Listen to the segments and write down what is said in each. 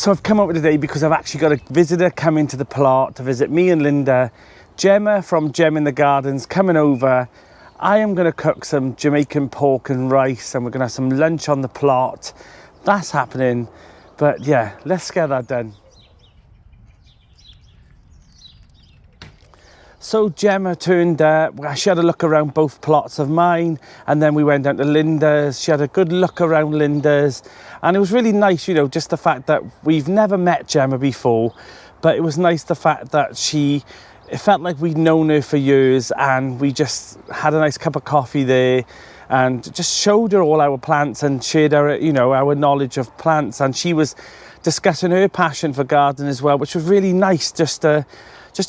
So I've come over today because I've actually got a visitor coming to the plot to visit me and Linda. Gemma from Gemma in the Gardens coming over. I am going to cook some Jamaican pork and rice, and we're going to have some lunch on the plot. That's happening. But yeah, let's get that done. So Gemma turned up. She had a look around both plots of mine, and then we went down to Linda's. She had a good look around Linda's, and it was really nice, you know, just the fact that we've never met Gemma before, but it was nice the fact that it felt like we'd known her for years, and we just had a nice cup of coffee there and just showed her all our plants and shared our, you know, our knowledge of plants. And she was discussing her passion for gardening as well, which was really nice, just to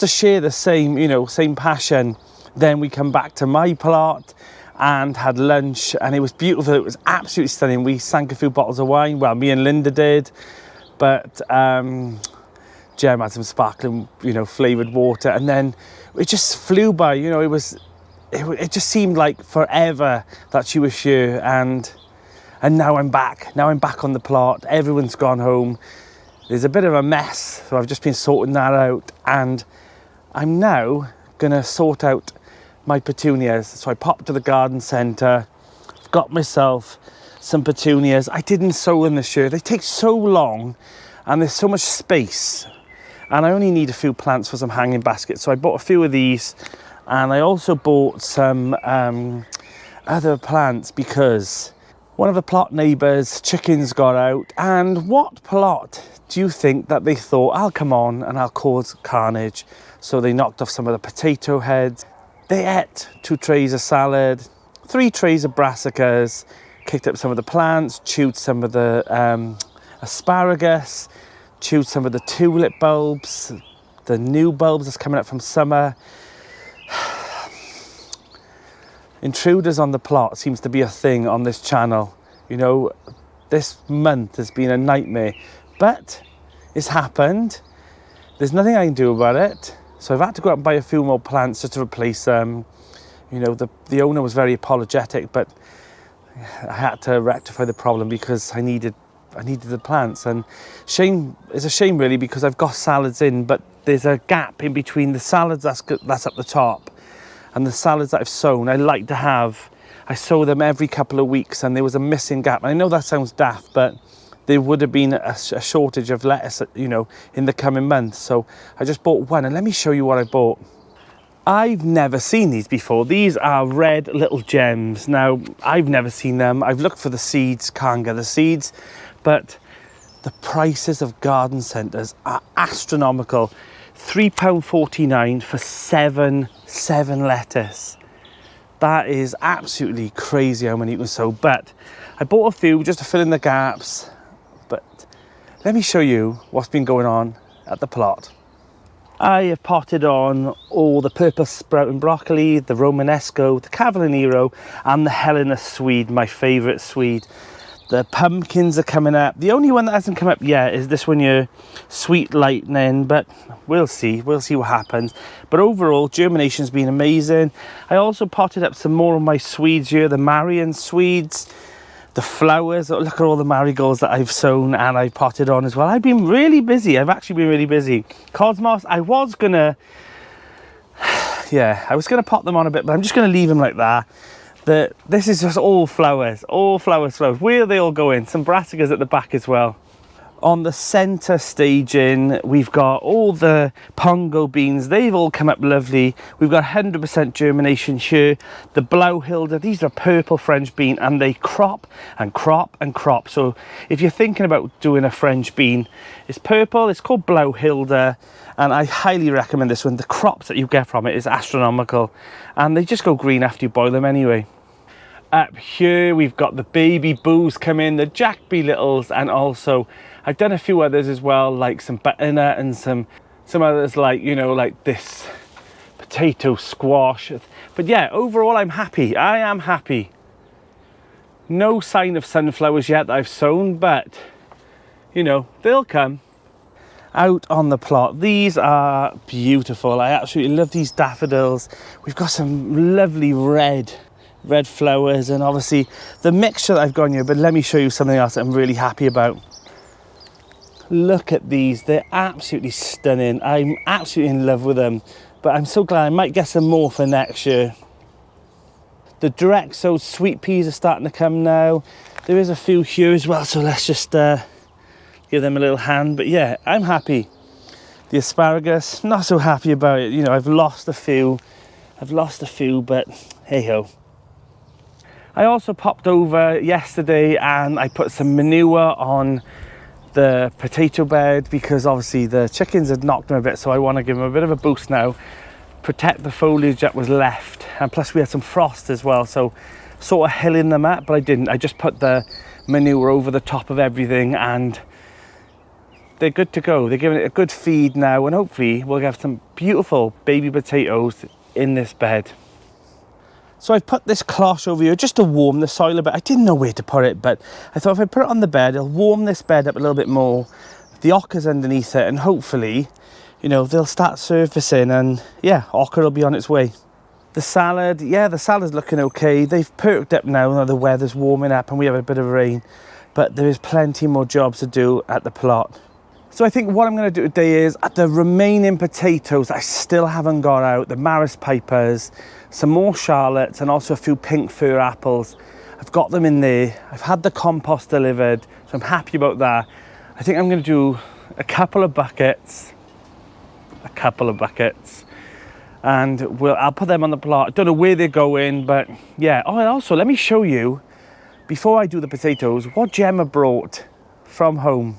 share the same, you know, same passion. Then we come back to my plot and had lunch, and it was beautiful. It was absolutely stunning. We sank a few bottles of wine. Well, me and Linda did, but Jem had some sparkling, you know, flavoured water, and then it just flew by. You know, it just seemed like forever that she was here, and now I'm back. Now I'm back on the plot. Everyone's gone home. There's a bit of a mess, so I've just been sorting that out, and I'm now gonna sort out my petunias. So I popped to the garden centre, got myself some petunias. I didn't sow them this year. They take so long, and there's so much space, and I only need a few plants for some hanging baskets. So I bought a few of these, and I also bought some other plants because one of the plot neighbours' chickens got out. And what plot do you think that they thought, I'll come on and I'll cause carnage? So they knocked off some of the potato heads. They ate 2 trays of salad, 3 trays of brassicas, kicked up some of the plants, chewed some of the asparagus, chewed some of the tulip bulbs, the new bulbs that's coming up from summer. Intruders on the plot seems to be a thing on this channel. You know, this month has been a nightmare, but it's happened. There's nothing I can do about it. So I've had to go out and buy a few more plants just to replace them. You know, the owner was very apologetic, but I had to rectify the problem because I needed the plants. And it's a shame really, because I've got salads in, but there's a gap in between the salads that's up the top and the salads that I've sown. I sow them every couple of weeks, and there was a missing gap. And I know that sounds daft, but there would have been a shortage of lettuce, you know, in the coming months. So I just bought one, and let me show you what I bought. I've never seen these before. These are red little gems. Now, I've never seen them. I've looked for the seeds, can't get the seeds, but the prices of garden centres are astronomical. £3.49 for seven lettuce. That is absolutely crazy how many you can sow. But I bought a few just to fill in the gaps. But let me show you what's been going on at the plot. I have potted on all the purple sprouting broccoli, the romanesco, the cavallonero, and the Helena swede, my favourite swede. The pumpkins are coming up. The only one that hasn't come up yet is this one here, Sweet Lightning, but we'll see what happens. But overall, germination's been amazing. I also potted up some more of my swedes here, the Marion swedes, the flowers. Look at all the marigolds that I've sown and I've potted on as well. I've been really busy. I've actually been really busy. Cosmos, I was gonna pot them on a bit, but I'm just gonna leave them like that. This is just all flowers. Where are they all going? Some brassicas at the back as well. On the centre staging, we've got all the pongo beans. They've all come up lovely. We've got 100% germination here. The Blauhilde, these are purple French bean, and they crop and crop and crop. So if you're thinking about doing a French bean, it's purple, it's called Blauhilde, and I highly recommend this one. The crops that you get from it is astronomical, and they just go green after you boil them anyway. Up here we've got the baby boos come in, the Jack B Littles, and also I've done a few others as well, like some butternut and some others, like, you know, like this potato squash. But yeah, overall I'm happy. I am happy. No sign of sunflowers yet that I've sown, but you know, they'll come. Out on the plot, these are beautiful. I absolutely love these daffodils. We've got some lovely red flowers, and obviously the mixture that I've gone here. But let me show you something else that I'm really happy about. Look at these, they're absolutely stunning. I'm absolutely in love with them, but I'm so glad I might get some more for next year. The direct sowed sweet peas are starting to come now. There is a few here as well, so let's just give them a little hand. But yeah, I'm happy. The asparagus, not so happy about it. You know, I've lost a few, but hey ho. I also popped over yesterday and I put some manure on the potato bed because obviously the chickens had knocked them a bit, so I want to give them a bit of a boost now, protect the foliage that was left, and plus we had some frost as well, so sort of hilling them up, but I didn't. I just put the manure over the top of everything and they're good to go. They're giving it a good feed now, and hopefully we'll have some beautiful baby potatoes in this bed. So I've put this cloth over here just to warm the soil a bit. I didn't know where to put it, but I thought if I put it on the bed, it'll warm this bed up a little bit more. The ochre's underneath it, and hopefully, you know, they'll start surfacing, and yeah, ochre will be on its way. The salad, yeah, the salad's looking okay. They've perked up now the weather's warming up and we have a bit of rain, but there is plenty more jobs to do at the plot. So I think what I'm going to do today is, at the remaining potatoes I still haven't got out, the Maris pipers, some more Charlottes, and also a few pink fir apples. I've got them in there. I've had the compost delivered, so I'm happy about that. I think I'm going to do a couple of buckets, and I'll put them on the plot. I don't know where they're going, but yeah. Oh, and also let me show you, before I do the potatoes, what Gemma brought from home.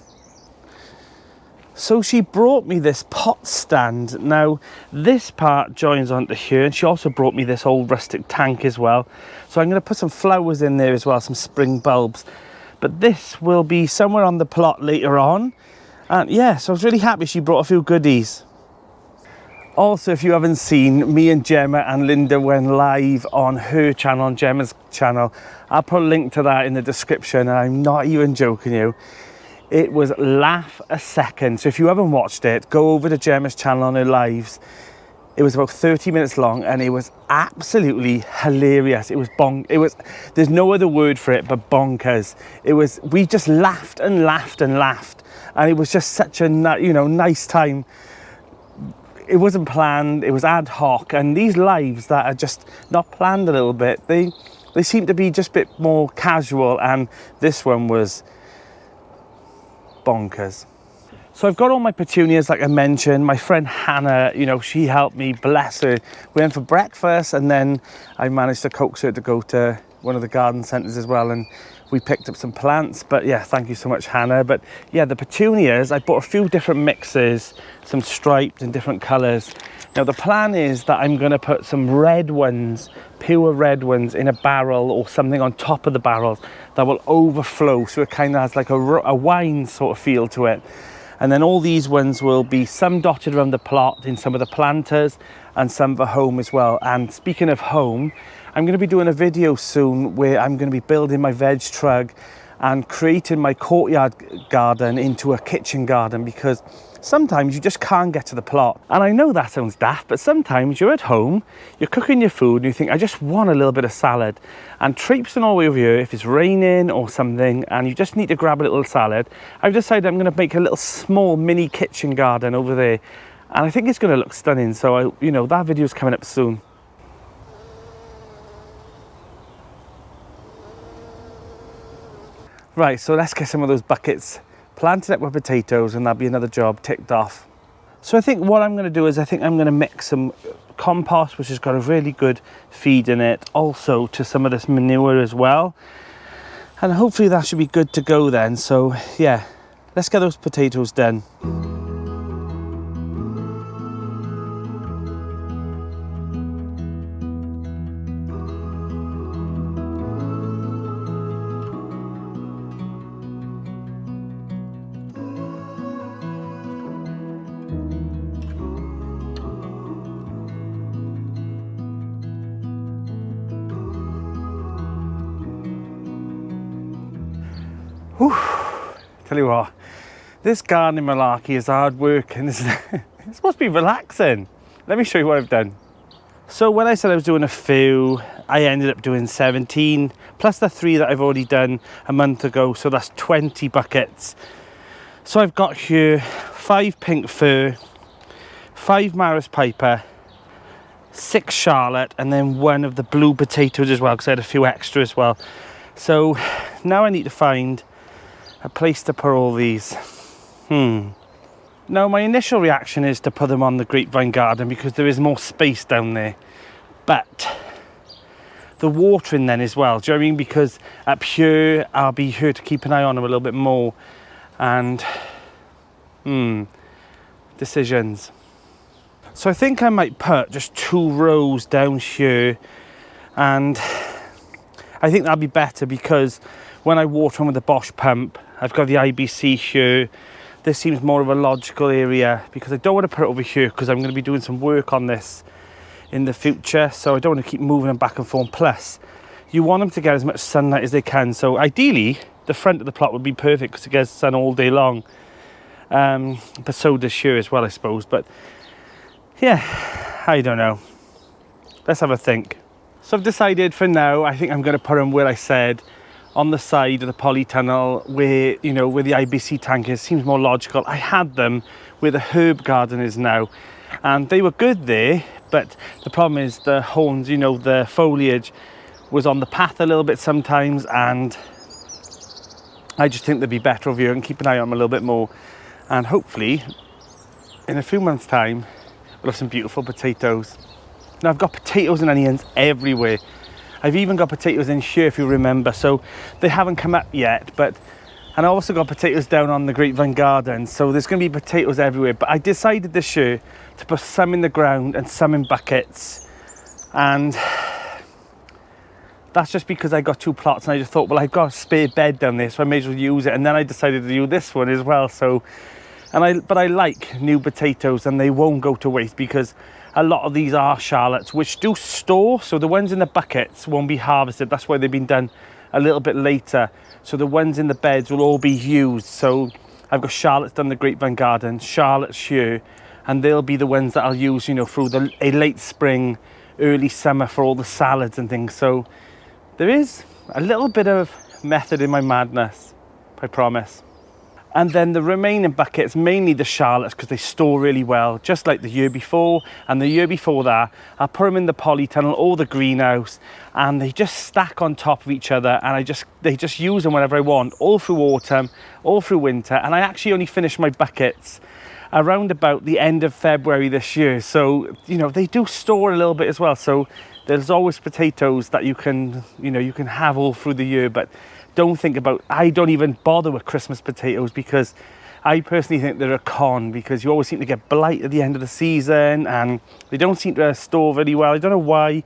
So she brought me this pot stand. Now this part joins onto here, and she also brought me this old rustic tank as well. So I'm going to put some flowers in there as well, some spring bulbs. But this will be somewhere on the plot later on. And yeah, so I was really happy she brought a few goodies. Also, if you haven't seen, me and Gemma and Linda went live on her channel, on Gemma's channel. I'll put a link to that in the description, and I'm not even joking you. It was laugh a second. So if you haven't watched it, go over to Gemma's channel on her lives. It was about 30 minutes long and it was absolutely hilarious. It was there's no other word for it but bonkers. We just laughed and laughed and laughed, and it was just such a nice time. It wasn't planned, it was ad hoc, and these lives that are just not planned a little bit, they seem to be just a bit more casual, and this one was bonkers. So I've got all my petunias, like I mentioned. My friend Hannah, she helped me, bless her. We went for breakfast and then I managed to coax her to go to one of the garden centres as well, and we picked up some plants. But yeah, thank you so much, Hannah. But yeah, the petunias, I bought a few different mixes, some striped and different colours. Now the plan is that I'm going to put some red ones, pure red ones, in a barrel or something on top of the barrels that will overflow, so it kind of has like a wine sort of feel to it. And then all these ones will be some dotted around the plot in some of the planters, and some for home as well. And speaking of home, I'm going to be doing a video soon where I'm going to be building my veg truck and creating my courtyard garden into a kitchen garden, because sometimes you just can't get to the plot. And I know that sounds daft, but sometimes you're at home, you're cooking your food and you think, I just want a little bit of salad. And traipsing all the way over here, if it's raining or something and you just need to grab a little salad, I've decided I'm going to make a little small mini kitchen garden over there. And I think it's going to look stunning. So, that video is coming up soon. Right, so let's get some of those buckets planted up with potatoes, and that'll be another job ticked off. So I think what I'm going to do is I'm going to mix some compost, which has got a really good feed in it, also to some of this manure as well. And hopefully that should be good to go then. So yeah, let's get those potatoes done. Whew. Tell you what, this gardening malarkey is hard work, and it's supposed to be relaxing. Let me show you what I've done. So when I said I was doing a few, I ended up doing 17, plus the 3 that I've already done a month ago, so that's 20 buckets. So I've got here 5 pink fir, 5 Maris Piper, 6 Charlotte, and then 1 of the blue potatoes as well, because I had a few extra as well. So now I need to find a place to put all these. Now my initial reaction is to put them on the grapevine garden because there is more space down there. But the watering then as well, do you know what I mean? Because up here, I'll be here to keep an eye on them a little bit more. And, decisions. So I think I might put just 2 rows down here. And I think that'll be better because when I water them with the Bosch pump, I've got the IBC here. This seems more of a logical area because I don't want to put it over here because I'm going to be doing some work on this in the future, so I don't want to keep moving them back and forth. Plus, you want them to get as much sunlight as they can, so ideally the front of the plot would be perfect because it gets sun all day long, but so does here as well, I suppose. But yeah, I don't know, let's have a think. So I've decided for now I think I'm going to put them where I said, on the side of the polytunnel where, you know, where the IBC tank is. Seems more logical. I had them where the herb garden is now, and they were good there, but the problem is the horns, you know, the foliage was on the path a little bit sometimes, and I just think they'd be better over here and keep an eye on them a little bit more. And hopefully in a few months time we'll have some beautiful potatoes. Now I've got potatoes and onions everywhere. I've even got potatoes in here, if you remember, so they haven't come up yet. And I also got potatoes down on the grapevine garden, so there's going to be potatoes everywhere. But I decided this year to put some in the ground and some in buckets, and that's just because I got 2 plots and I just thought, well, I've got a spare bed down there, so I may as well use it. And then I decided to do this one as well. So, but I like new potatoes and they won't go to waste because a lot of these are Charlottes, which do store, so the ones in the buckets won't be harvested. That's why they've been done a little bit later. So the ones in the beds will all be used. So I've got Charlottes down the grapevine garden, Charlottes here, and they'll be the ones that I'll use, you know, through a late spring, early summer for all the salads and things. So there is a little bit of method in my madness, I promise. And then the remaining buckets, mainly the Charlottes, because they store really well, just like the year before and the year before that. I put them in the polytunnel or the greenhouse, and they just stack on top of each other, and they just use them whenever I want, all through autumn, all through winter. And I actually only finished my buckets around about the end of February this year. So, you know, they do store a little bit as well. So there's always potatoes that you can have all through the year. But don't think about, I don't even bother with Christmas potatoes because I personally think they're a con, because you always seem to get blight at the end of the season and they don't seem to store very well. I don't know why,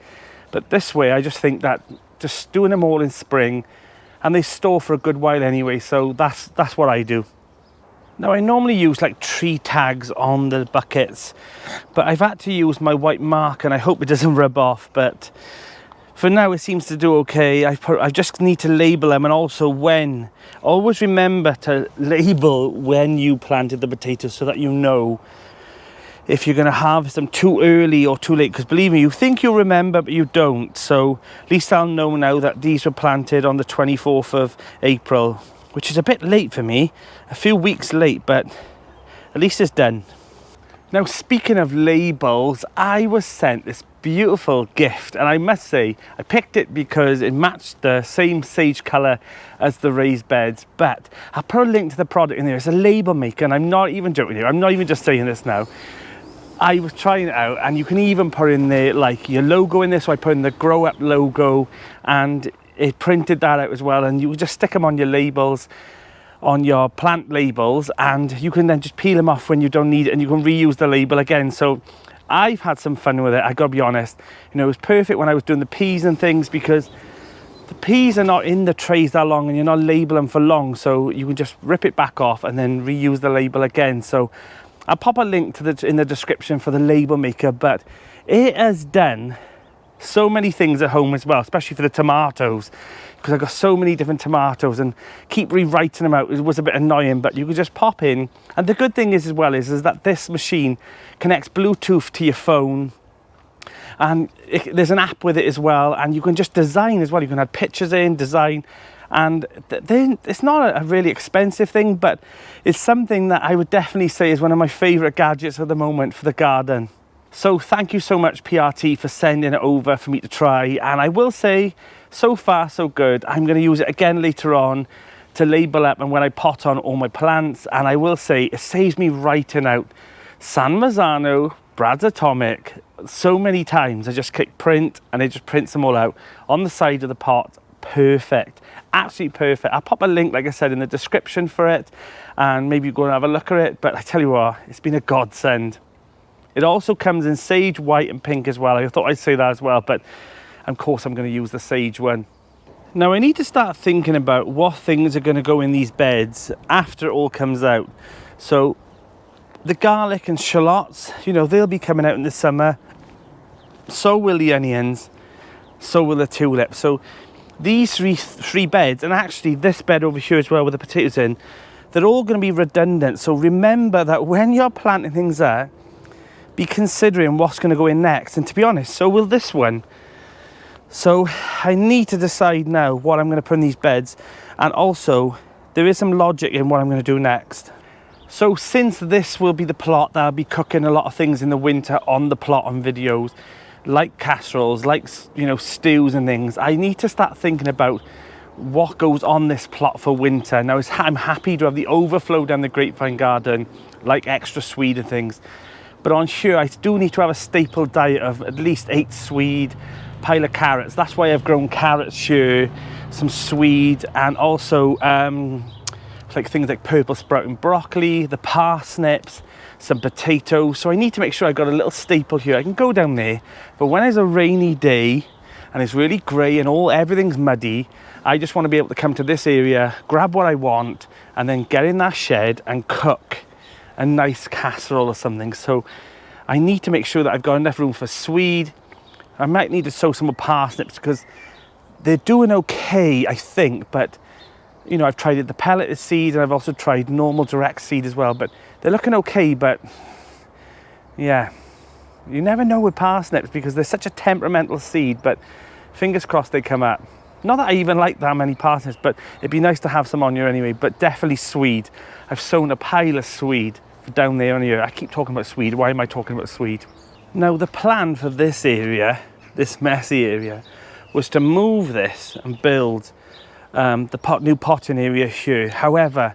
but this way I just think that just doing them all in spring, and they store for a good while anyway, so that's what I do. Now I normally use like tree tags on the buckets, but I've had to use my white mark and I hope it doesn't rub off, but for now it seems to do okay. I just need to label them, and also always remember to label when you planted the potatoes so that you know if you're going to harvest them too early or too late, because believe me, you think you'll remember but you don't. So at least I'll know now that these were planted on the 24th of April, which is a bit late for me, a few weeks late, but at least it's done. Now speaking of labels, I was sent this beautiful gift, and I must say I picked it because it matched the same sage colour as the raised beds. But I'll put a link to the product in there. It's a label maker, and I'm not even joking here, I'm not even just saying this now. I was trying it out, and you can even put in there like your logo in there. So I put in the Grow Up logo, and it printed that out as well, and you just stick them on your labels, on your plant labels, and you can then just peel them off when you don't need it, and you can reuse the label again. So I've had some fun with it, I gotta be honest. You know, it was perfect when I was doing the peas and things, because the peas are not in the trays that long and you're not labeling them for long, so you can just rip it back off and then reuse the label again. So I'll pop a link to in the description for the label maker, but it has done so many things at home as well, especially for the tomatoes, because I've got so many different tomatoes and keep rewriting them out. It was a bit annoying, but you could just pop in. And the good thing is as well is that this machine connects Bluetooth to your phone, and there's an app with it as well, and you can just design as well. You can add pictures in, design, And it's not a really expensive thing, but it's something that I would definitely say is one of my favourite gadgets at the moment for the garden. So thank you so much, PRT, for sending it over for me to try. And I will say, so far so good. I'm going to use it again later on to label up and when I pot on all my plants. And I will say it saves me writing out San Marzano, Brad's Atomic so many times. I just click print and it just prints them all out on the side of the pot. Perfect, absolutely perfect. I'll pop a link, like I said, in the description for it, and maybe you go and have a look at it. But I tell you what, it's been a godsend. It also comes in sage, white and pink as well. I thought I'd say that as well, but of course I'm going to use the sage one. Now I need to start thinking about what things are going to go in these beds after it all comes out. So the garlic and shallots, you know, they'll be coming out in the summer. So will the onions, so will the tulips. So these three beds, and actually this bed over here as well with the potatoes in, they're all going to be redundant. So remember that when you're planting things there, be considering what's going to go in next. And to be honest, so will this one. So I need to decide now what I'm going to put in these beds, and also there is some logic in what I'm going to do next. So since this will be the plot that I'll be cooking a lot of things in the winter on the plot on videos, like casseroles, like, you know, stews and things, I need to start thinking about what goes on this plot for winter. Now I'm happy to have the overflow down the grapevine garden, like extra swede and things, but on here I do need to have a staple diet of at least 8 swede, pile of carrots. That's why I've grown carrots here, some swede, and also like things like purple sprouting broccoli, the parsnips, some potatoes. So I need to make sure I've got a little staple here. I can go down there, but when it's a rainy day and it's really grey and everything's muddy, I just want to be able to come to this area, grab what I want, and then get in that shed and cook a nice casserole or something. So I need to make sure that I've got enough room for swede. I might need to sow some more parsnips because they're doing okay, I think, but you know, I've tried the pelleted seed and I've also tried normal direct seed as well, but they're looking okay. But yeah, you never know with parsnips because they're such a temperamental seed, but fingers crossed they come up. Not that I even like that many parsnips, but it'd be nice to have some on here anyway. But definitely swede. I've sown a pile of swede down there on here. I keep talking about swede. Why am I talking about swede? Now the plan for this area, this messy area, was to move this and build the new potting area here. However,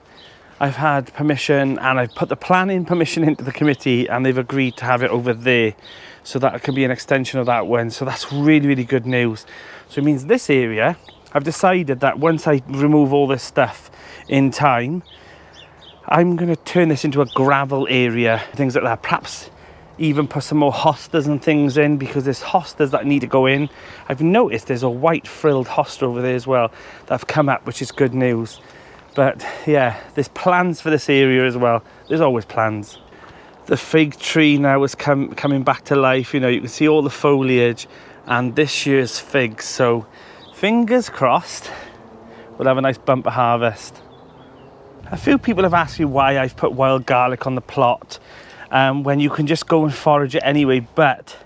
I've had permission and I've put the planning permission into the committee and they've agreed to have it over there, so that it can be an extension of that one. So that's really, really good news. So it means this area, I've decided that once I remove all this stuff in time, I'm going to turn this into a gravel area, things like that. Perhaps even put some more hostas and things in, because there's hostas that need to go in. I've noticed there's a white frilled hosta over there as well that have come up, which is good news. But yeah, there's plans for this area as well. There's always plans. The fig tree now is coming back to life. You know, you can see all the foliage and this year's figs. So fingers crossed we'll have a nice bumper harvest. A few people have asked me why I've put wild garlic on the plot when you can just go and forage it anyway. But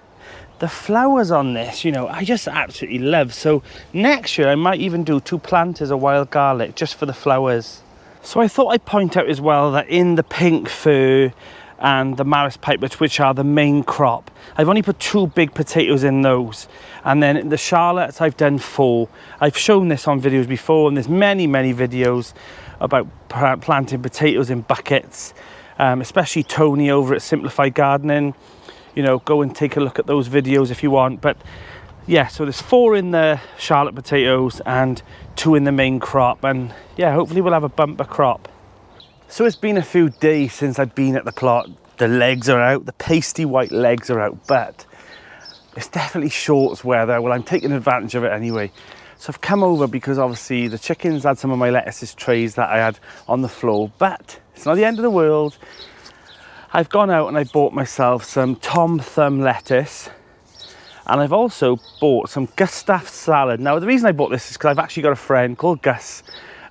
the flowers on this, you know, I just absolutely love. So next year I might even do 2 planters of wild garlic just for the flowers. So I thought I'd point out as well that in the pink fir and the Maris pipelets, which are the main crop, I've only put 2 big potatoes in those. And then in the Charlottes I've done 4. I've shown this on videos before, and there's many videos about planting potatoes in buckets, especially Tony over at Simplified Gardening. You know, go and take a look at those videos if you want. But yeah, so there's 4 in the Charlotte potatoes and 2 in the main crop, and yeah, hopefully we'll have a bumper crop. So it's been a few days since I've been at the plot. The legs are out, the pasty white legs are out, but it's definitely shorts weather. Well, I'm taking advantage of it anyway. So I've come over because obviously the chickens had some of my lettuces trays that I had on the floor, but it's not the end of the world. I've gone out and I bought myself some Tom Thumb lettuce, and I've also bought some Gustav salad. Now the reason I bought this is because I've actually got a friend called Gus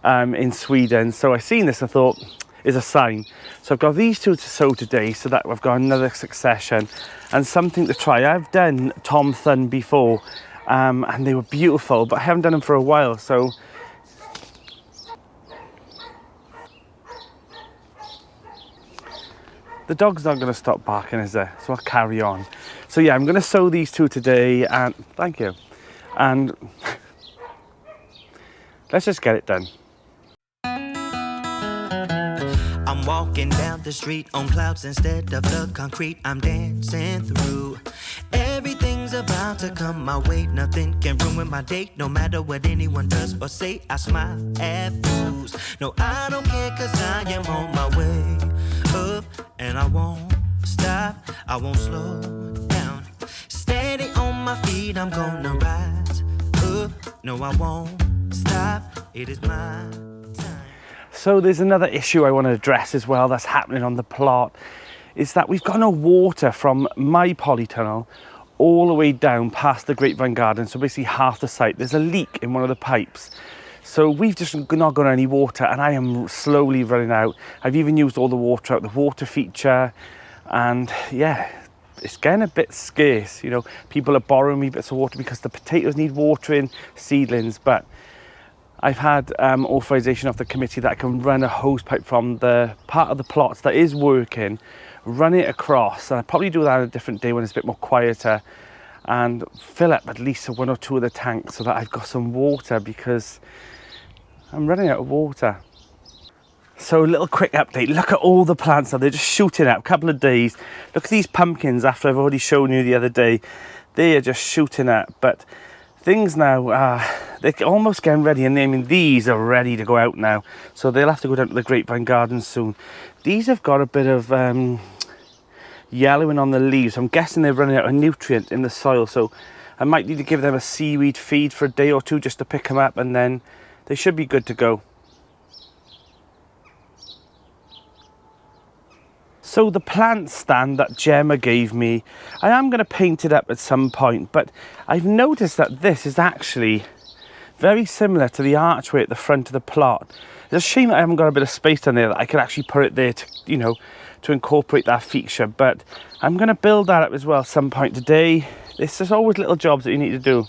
in Sweden, so I seen this and thought is a sign. So I've got these 2 to sow today, so that I've got another succession and something to try. I've done Tom Thumb before and they were beautiful, but I haven't done them for a while, so The dog's not going to stop barking, is there? So I'll carry on. So yeah, I'm going to sow these two today, and thank you. And let's just get it done. I'm walking down the street on clouds instead of the concrete I'm dancing through. Everything's about to come my way. Nothing can ruin my day. No matter what anyone does or say, I smile at fools. No, I don't care, cause I am on my way up, and I won't stop, I won't slow down. Steady on my feet, I'm gonna rise up. No, I won't stop, it is my time. So there's another issue I want to address as well that's happening on the plot, is that we've got no water from my polytunnel all the way down past the grapevine garden. So basically half the site, there's a leak in one of the pipes. So we've just not got any water, and I am slowly running out. I've even used all the water out the water feature, and yeah, it's getting a bit scarce. You know, people are borrowing me bits of water because the potatoes need watering, seedlings, but I've had authorization of the committee that I can run a hose pipe from the part of the plots that is working, run it across, and I'll probably do that on a different day when it's a bit more quieter, and fill up at least one or two of the tanks so that I've got some water, because I'm running out of water. So a little quick update, look at all the plants now, they're just shooting up, a couple of days. Look at these pumpkins after I've already shown you the other day, they are just shooting up, but things now, they're almost getting ready, and I mean these are ready to go out now, so they'll have to go down to the grapevine garden soon. These have got a bit of yellowing on the leaves. I'm guessing they're running out of nutrient in the soil, so I might need to give them a seaweed feed for a day or two just to pick them up, and then they should be good to go. So the plant stand that Gemma gave me, I am going to paint it up at some point, but I've noticed that this is actually very similar to the archway at the front of the plot. It's a shame that I haven't got a bit of space down there that I could actually put it there to, you know, to incorporate that feature, but I'm going to build that up as well some point today. There's always little jobs that you need to do.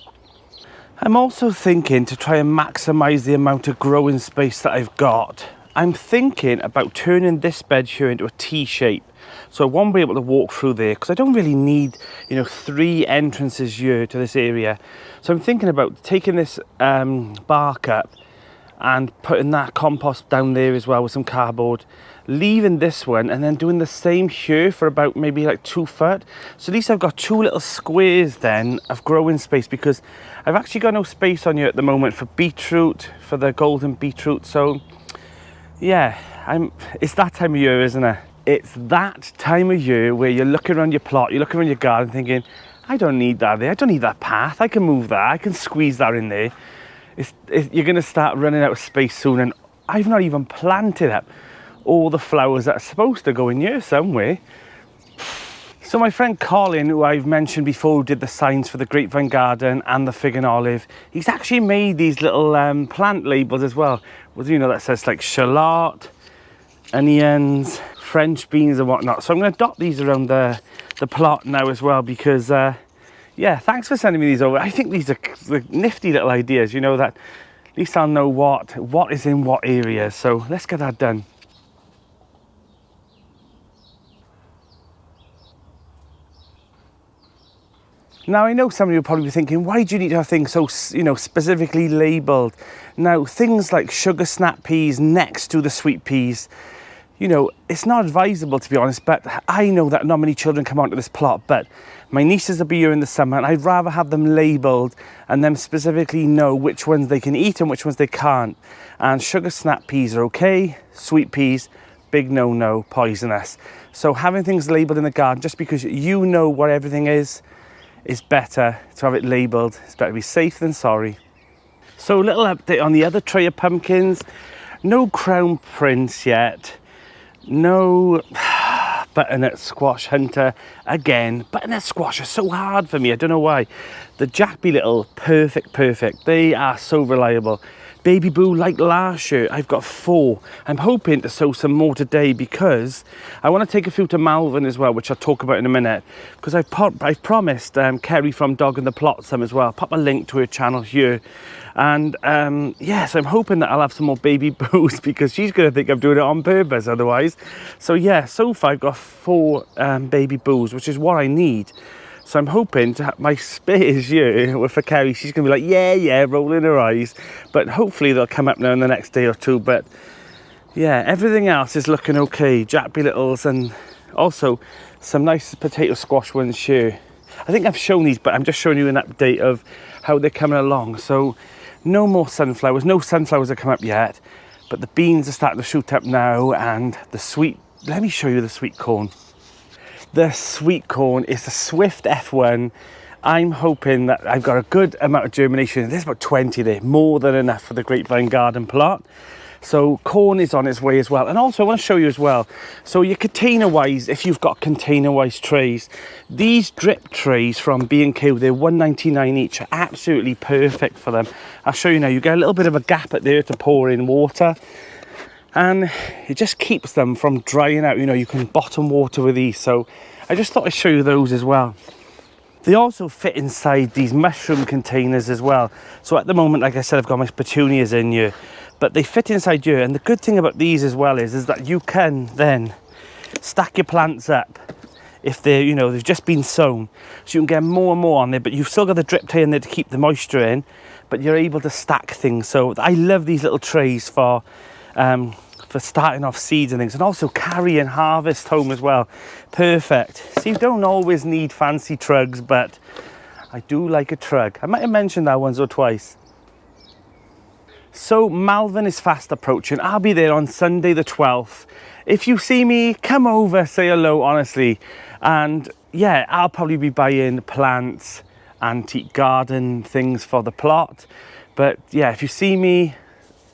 I'm also thinking to try and maximize the amount of growing space that I've got. I'm thinking about turning this bed here into a T shape, so I won't be able to walk through there, because I don't really need, you know, 3 entrances here to this area. So I'm thinking about taking this bark up and putting that compost down there as well with some cardboard, leaving this one, and then doing the same here for about maybe like 2 foot. So at least I've got 2 little squares then of growing space, because I've actually got no space on here at the moment for beetroot, for the golden beetroot. So yeah, it's that time of year, isn't it? It's that time of year where you're looking around your plot, you're looking around your garden thinking, I don't need that there, I don't need that path, I can move that, I can squeeze that in there. You're going to start running out of space soon, and I've not even planted up all the flowers that are supposed to go in here somewhere. So my friend Colin, who I've mentioned before, who did the signs for the grapevine garden and the fig and olive, he's actually made these little plant labels as well. You know, that says like shallot, onions, French beans and whatnot. So I'm going to dot these around the plot now as well, because yeah, thanks for sending me these over. I think these are nifty little ideas, you know, that at least I'll know what is in what areas. So let's get that done. Now, I know some of you will probably be thinking, why do you need to have things so, you know, specifically labelled? Now, things like sugar snap peas next to the sweet peas, you know, it's not advisable, to be honest, but I know that not many children come onto this plot, but my nieces will be here in the summer, and I'd rather have them labelled and them specifically know which ones they can eat and which ones they can't. And sugar snap peas are okay, sweet peas, big no-no, poisonous. So having things labelled in the garden, just because you know what everything is better to have it labelled. It's better to be safe than sorry. So a little update on the other tray of pumpkins. No crown prince yet. No butternut squash hunter again. Butternut squash are so hard for me, I don't know why. The Jack Be Little, perfect. They are so reliable. baby boo like last year. I've got 4. I'm hoping to sow some more today because I want to take a few to Malvern as well, which I'll talk about in a minute, because I've promised Kerry from Dog in the Plot some as well. I'll pop a link to her channel here. And yeah, so I'm hoping that I'll have some more baby boos because she's going to think I'm doing it on purpose otherwise. So yeah, so far I've got 4 baby boos, which is what I need. So I'm hoping to have my spares here for Kerry. She's going to be like, yeah, rolling her eyes. But hopefully they'll come up now in the next day or 2. But yeah, everything else is looking okay. Jackby Littles and also some nice potato squash ones here. I think I've shown these, but I'm just showing you an update of how they're coming along. So no more sunflowers. No sunflowers have come up yet. But the beans are starting to shoot up now. And the sweet, let me show you the sweet corn. The sweet corn is the Swift F1. I'm hoping that I've got a good amount of germination. There's about 20 there, more than enough for the grapevine garden plot. So corn is on its way as well. And also I want to show you as well, so your container wise, if you've got container wise trays, these drip trays from B&Q, they're $1.99 each, are absolutely perfect for them. I'll show you now. You get a little bit of a gap at there to pour in water, and it just keeps them from drying out. You know, you can bottom water with these. So I just thought I'd show you those as well. They also fit inside these mushroom containers as well. So at the moment, like I said, I've got my petunias in here, but they fit inside here. And the good thing about these as well is that you can then stack your plants up if they're, you know, they've just been sown. So you can get more and more on there, but you've still got the drip tray in there to keep the moisture in, but you're able to stack things. So I love these little trays for starting off seeds and things, and also carry and harvest home as well. Perfect. So you don't always need fancy trugs, but I do like a trug. I might have mentioned that once or twice. So Malvern is fast approaching. I'll be there on Sunday the 12th. If you see me, come over, say hello, honestly. And yeah, I'll probably be buying plants, antique garden things for the plot. But yeah, if you see me,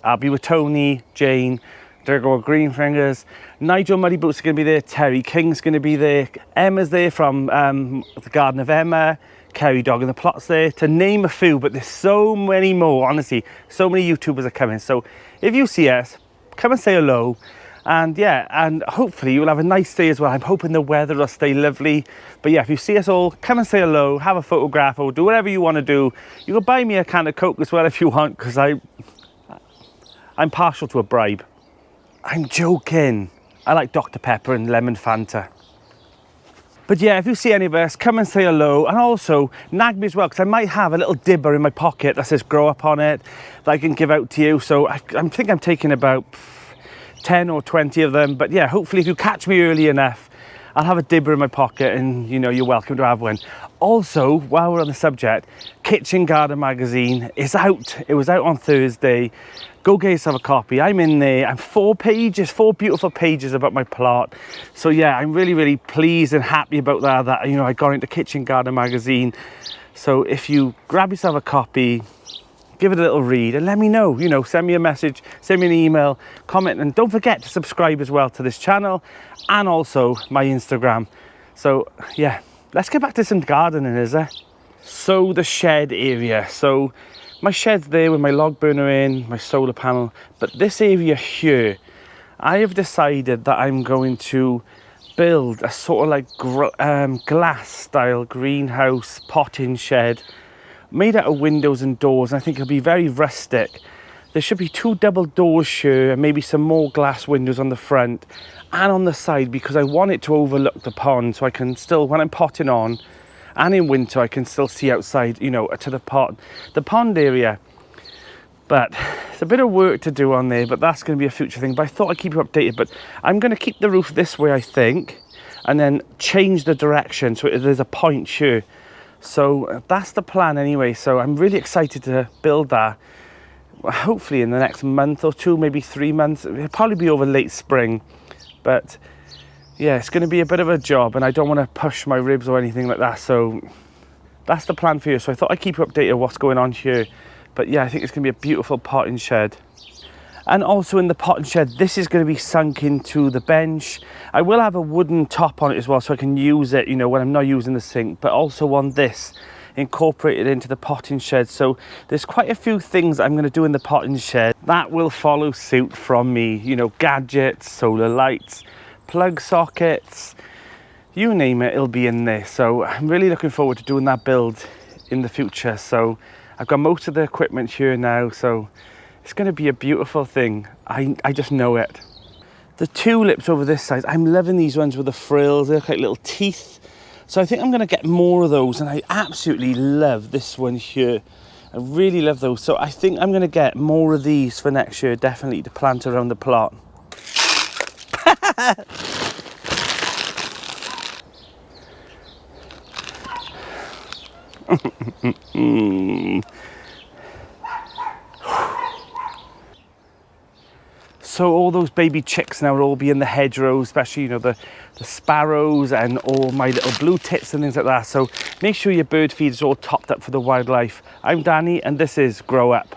I'll be with Tony, Jane, Durgo Greenfingers, Nigel Muddy Boots are going to be there, Terry King's going to be there, Emma's there from the Garden of Emma, Kerry Dog in the Plot's there, to name a few, but there's so many more, honestly. So many YouTubers are coming. So if you see us, come and say hello. And yeah, and hopefully you'll have a nice day as well. I'm hoping the weather will stay lovely. But yeah, if you see us all, come and say hello, have a photograph, or do whatever you want to do. You can buy me a can of Coke as well if you want, because I'm partial to a bribe. I'm joking. I like Dr. Pepper and lemon Fanta. But yeah, if you see any of us, come and say hello. And also, nag me as well, because I might have a little dibber in my pocket that says grow up on it that I can give out to you. So I think I'm taking about 10 or 20 of them. But yeah, hopefully if you catch me early enough, I'll have a dibber in my pocket and, you know, you're welcome to have one. Also, while we're on the subject, Kitchen Garden magazine is out. It was out on Thursday. Go get yourself a copy. I'm in there. I'm 4 beautiful pages about my plot. So yeah, I'm really, really pleased and happy about that, you know, I got into Kitchen Garden magazine. So if you grab yourself a copy, give it a little read and let me know, you know, send me a message, send me an email, comment, and don't forget to subscribe as well to this channel and also my Instagram. So yeah, let's get back to some gardening, is there? So the shed area. So my shed's there with my log burner in, my solar panel, but this area here, I have decided that I'm going to build a sort of like glass style greenhouse potting shed made out of windows and doors, and I think it'll be very rustic. There should be 2 double doors here and maybe some more glass windows on the front and on the side, because I want it to overlook the pond, so I can still, when I'm potting on and in winter, I can still see outside, you know, to the pond area. But it's a bit of work to do on there, but that's going to be a future thing. But I thought I'd keep you updated. But I'm going to keep the roof this way, I think, and then change the direction so there's a point here. So that's the plan anyway. So I'm really excited to build that. Hopefully in the next month or 2, maybe 3 months. It'll probably be over late spring. But yeah, it's going to be a bit of a job, and I don't want to push my ribs or anything like that. So that's the plan for you. So I thought I'd keep you updated on what's going on here. But yeah, I think it's going to be a beautiful potting shed. And also in the potting shed, this is going to be sunk into the bench. I will have a wooden top on it as well, so I can use it, you know, when I'm not using the sink. But also on this, incorporated into the potting shed. So there's quite a few things I'm going to do in the potting shed that will follow suit from me. You know, gadgets, solar lights, plug sockets, you name it, it'll be in there. So I'm really looking forward to doing that build in the future. So I've got most of the equipment here now, so it's going to be a beautiful thing. I just know it. The tulips over this side, I'm loving these ones with the frills. They look like little teeth. So I think I'm going to get more of those, and I absolutely love this one here. I really love those. So I think I'm going to get more of these for next year, definitely, to plant around the plot. So all those baby chicks now will all be in the hedgerows, especially, you know, the sparrows and all my little blue tits and things like that. So make sure your bird feed is all topped up for the wildlife. I'm Danny, and this is Grow Up.